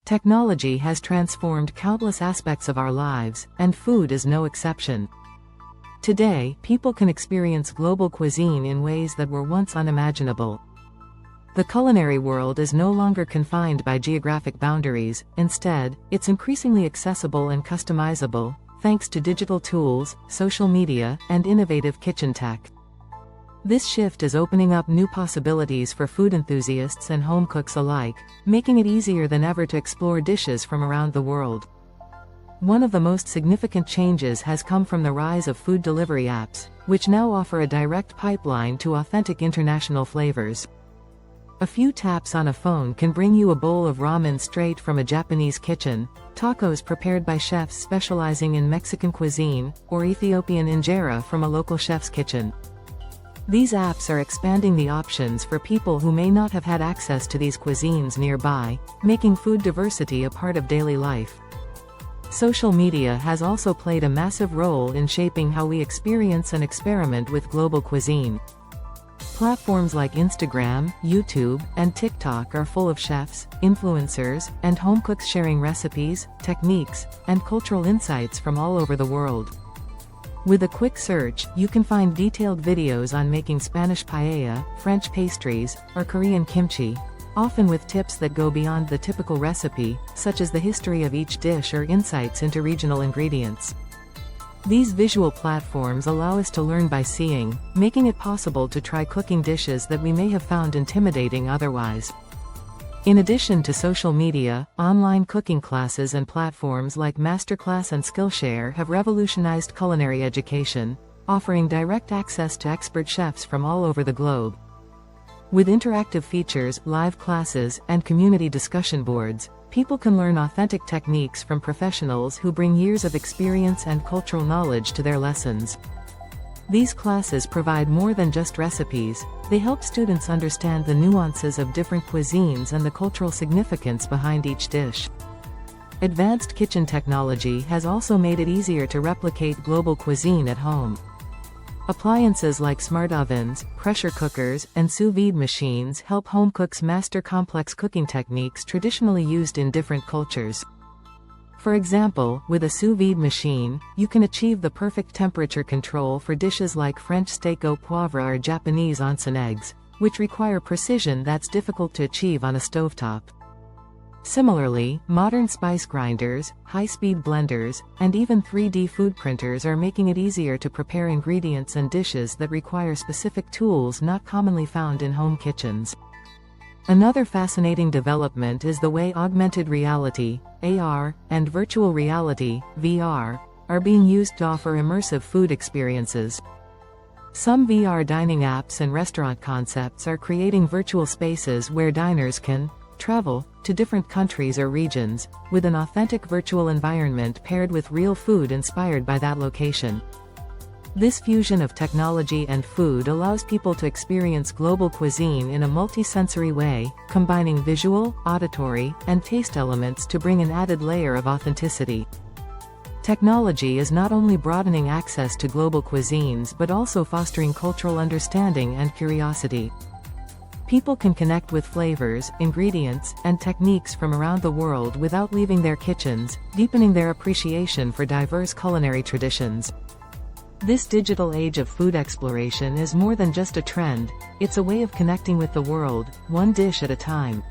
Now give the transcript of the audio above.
Technology has transformed countless aspects of our lives, and food is no exception. Today, people can experience global cuisine in ways that were once unimaginable. The culinary world is no longer confined by geographic boundaries. Instead, it's increasingly accessible and customizable, thanks to digital tools, social media, and innovative kitchen tech. This shift is opening up new possibilities for food enthusiasts and home cooks alike, making it easier than ever to explore dishes from around the world. One of the most significant changes has come from the rise of food delivery apps, which now offer a direct pipeline to authentic international flavors. A few taps on a phone can bring you a bowl of ramen straight from a Japanese kitchen, tacos prepared by chefs specializing in Mexican cuisine, or Ethiopian injera from a local chef's kitchen. These apps are expanding the options for people who may not have had access to these cuisines nearby, making food diversity a part of daily life. Social media has also played a massive role in shaping how we experience and experiment with global cuisine. Platforms like Instagram, YouTube, and TikTok are full of chefs, influencers, and home cooks sharing recipes, techniques, and cultural insights from all over the world. With a quick search, you can find detailed videos on making Spanish paella, French pastries, or Korean kimchi, often with tips that go beyond the typical recipe, such as the history of each dish or insights into regional ingredients. These visual platforms allow us to learn by seeing, making it possible to try cooking dishes that we may have found intimidating otherwise. In addition to social media, online cooking classes and platforms like Masterclass and Skillshare have revolutionized culinary education, offering direct access to expert chefs from all over the globe. With interactive features, live classes, and community discussion boards, people can learn authentic techniques from professionals who bring years of experience and cultural knowledge to their lessons. These classes provide more than just recipes, they help students understand the nuances of different cuisines and the cultural significance behind each dish. Advanced kitchen technology has also made it easier to replicate global cuisine at home. Appliances like smart ovens, pressure cookers, and sous vide machines help home cooks master complex cooking techniques traditionally used in different cultures. For example, with a sous vide machine, you can achieve the perfect temperature control for dishes like French steak au poivre or Japanese onsen eggs, which require precision that's difficult to achieve on a stovetop. Similarly, modern spice grinders, high-speed blenders, and even 3D food printers are making it easier to prepare ingredients and dishes that require specific tools not commonly found in home kitchens. Another fascinating development is the way augmented reality, AR, and virtual reality, VR, are being used to offer immersive food experiences. Some VR dining apps and restaurant concepts are creating virtual spaces where diners can travel to different countries or regions, with an authentic virtual environment paired with real food inspired by that location. This fusion of technology and food allows people to experience global cuisine in a multi-sensory way, combining visual, auditory, and taste elements to bring an added layer of authenticity. Technology is not only broadening access to global cuisines but also fostering cultural understanding and curiosity. People can connect with flavors, ingredients, and techniques from around the world without leaving their kitchens, deepening their appreciation for diverse culinary traditions. This digital age of food exploration is more than just a trend, it's a way of connecting with the world, one dish at a time.